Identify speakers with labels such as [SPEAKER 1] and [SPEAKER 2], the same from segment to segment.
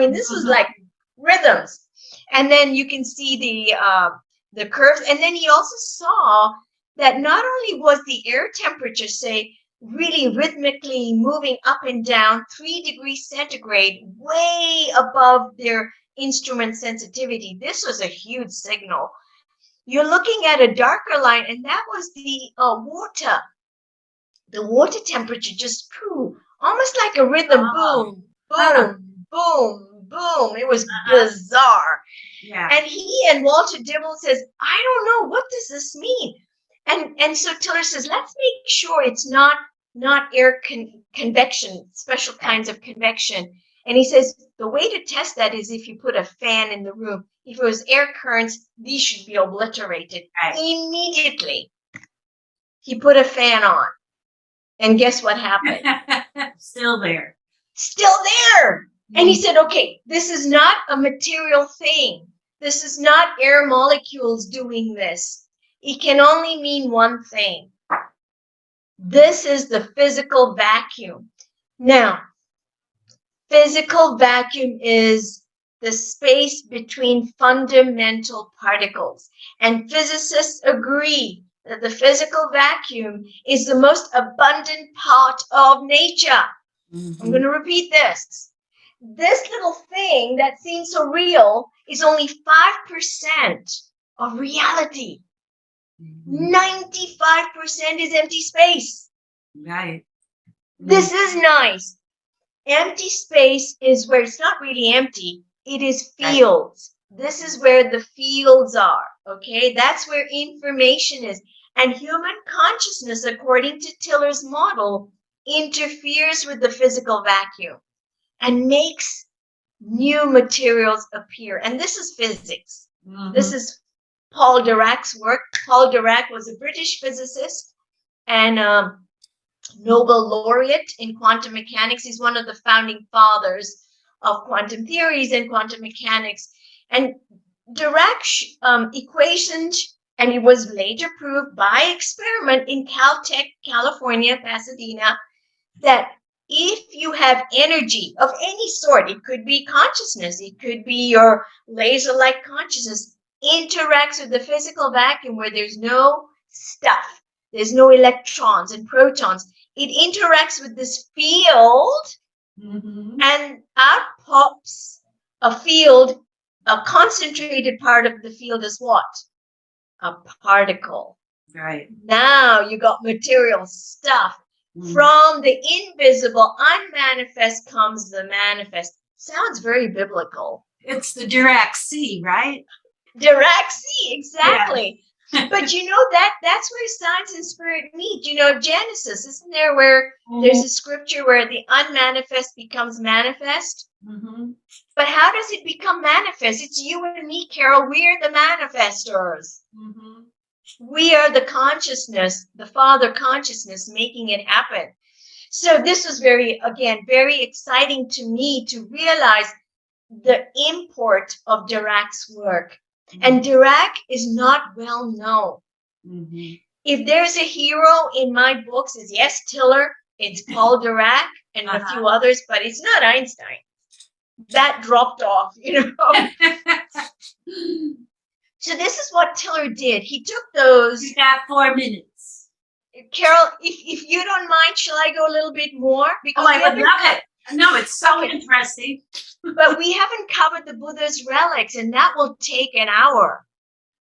[SPEAKER 1] mean, this was like rhythms. And then you can see the curves. And then he also saw that not only was the air temperature, say, really rhythmically moving up and down 3 degrees centigrade, way above their instrument sensitivity. This was a huge signal. You're looking at a darker line, and that was the water. The water temperature just almost like a rhythm, boom, boom, boom, boom. It was bizarre.
[SPEAKER 2] Yeah.
[SPEAKER 1] And he and Walter Dibble says, I don't know, what does this mean? And so Tiller says, let's make sure it's not air convection, special kinds of convection. And he says, the way to test that is if you put a fan in the room. If it was air currents, these should be obliterated immediately. He put a fan on. And guess what happened?
[SPEAKER 2] Still there.
[SPEAKER 1] Still there. And he said, okay, this is not a material thing. This is not air molecules doing this. It can only mean one thing. This is the physical vacuum. Now, physical vacuum is the space between fundamental particles. And physicists agree that the physical vacuum is the most abundant part of nature. I'm going to repeat this. This little thing that seems so real is only 5% of reality. 95% is empty space.
[SPEAKER 2] Right.
[SPEAKER 1] This is nice. Empty space is where it's not really empty. It is fields. This is where the fields are. Okay, that's where information is. And human consciousness, according to Tiller's model, interferes with the physical vacuum and makes new materials appear. And this is physics. This is Paul Dirac's work. Paul Dirac was a British physicist and Nobel laureate in quantum mechanics. He's one of the founding fathers of quantum theories and quantum mechanics. And Dirac equationed, and it was later proved by experiment in Caltech, California, Pasadena, that if you have energy of any sort, it could be consciousness, it could be your laser-like consciousness, interacts with the physical vacuum where there's no stuff, there's no electrons and protons. It interacts with this field, and out pops a field. A concentrated part of the field is what? A particle.
[SPEAKER 2] Right.
[SPEAKER 1] Now you got material stuff. From the invisible, unmanifest comes the manifest. Sounds very biblical.
[SPEAKER 2] It's the Dirac C, right?
[SPEAKER 1] Dirac C, exactly. Yeah. But you know, that's where science and spirit meet. You know, Genesis, isn't there where there's a scripture where the unmanifest becomes manifest? But how does it become manifest? It's you and me, Carol. We're the manifestors. We are the consciousness, the Father consciousness making it happen. So this was very exciting to me to realize the import of Dirac's work. And Dirac is not well known. If there's a hero in my books, it's yes, Tiller, it's Paul Dirac and a few others, but it's not Einstein. That dropped off, you know. So this is what Tiller did. He took those.
[SPEAKER 2] You got 4 minutes.
[SPEAKER 1] Carol, if you don't mind, shall I go a little bit more?
[SPEAKER 2] Because I would love it. No, it's so interesting.
[SPEAKER 1] But we haven't covered the Buddha's relics, and that will take an hour.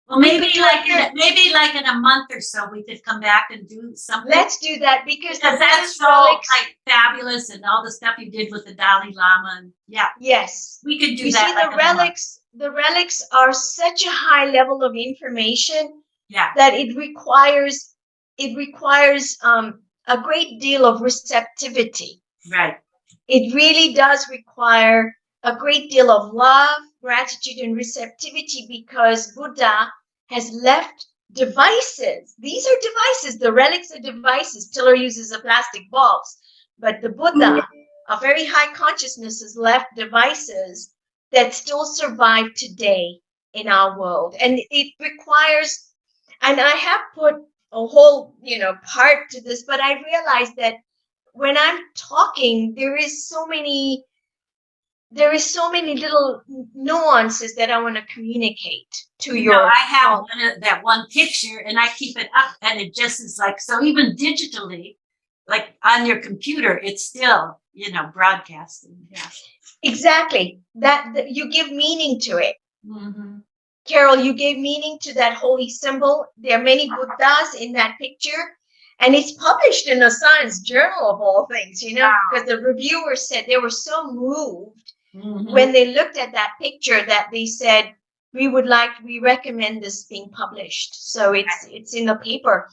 [SPEAKER 2] Well, maybe like in a month or so, we could come back and do something.
[SPEAKER 1] Let's do that because
[SPEAKER 2] that's so relics, like fabulous, and all the stuff you did with the Dalai Lama. And
[SPEAKER 1] yes,
[SPEAKER 2] we could do
[SPEAKER 1] you
[SPEAKER 2] that.
[SPEAKER 1] See, the relics are such a high level of information that it requires a great deal of receptivity.
[SPEAKER 2] Right.
[SPEAKER 1] It really does require a great deal of love, gratitude, and receptivity because Buddha has left devices. These are devices. The relics are devices. Tiller uses a plastic box, but the Buddha, a very high consciousness, has left devices that still survive today in our world. And it requires, and I have put a whole, part to this, but I realized that when I'm talking, there is so many there is so many little nuances that I want to communicate to
[SPEAKER 2] You
[SPEAKER 1] your.
[SPEAKER 2] know, I have that one picture, and I keep it up, and it just is like, so even digitally, like on your computer, it's still, broadcasting. Yeah.
[SPEAKER 1] Exactly. That you give meaning to it.
[SPEAKER 2] Mm-hmm.
[SPEAKER 1] Carol, you gave meaning to that holy symbol. There are many Buddhas in that picture. And it's published in a science journal of all things, because the reviewers said they were so moved when they looked at that picture that they said, we recommend this being published. So it's in the paper.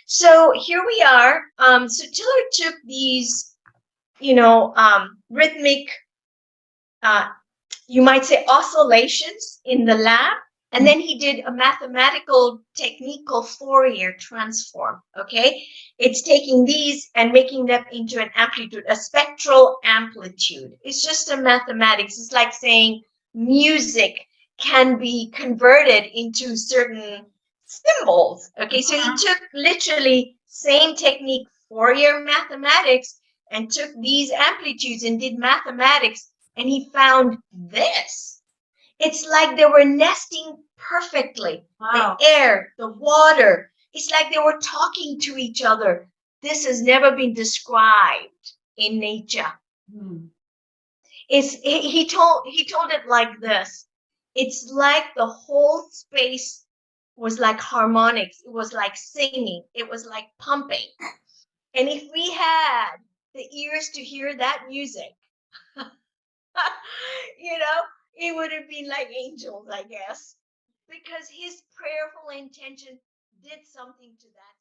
[SPEAKER 1] So here we are. So Tiller took these, rhythmic, you might say, oscillations in the lab. And then he did a mathematical technique called Fourier transform. Okay. It's taking these and making them into an amplitude, a spectral amplitude. It's just a mathematics. It's like saying music can be converted into certain symbols. Okay. So he took literally same technique, Fourier mathematics, and took these amplitudes and did mathematics. And he found this. It's like they were nesting perfectly. Wow. The air, the water. It's like they were talking to each other. This has never been described in nature. He told it like this. It's like the whole space was like harmonics. It was like singing. It was like pumping. And if we had the ears to hear that music, it would have been like angels, I guess, because his prayerful intention did something to that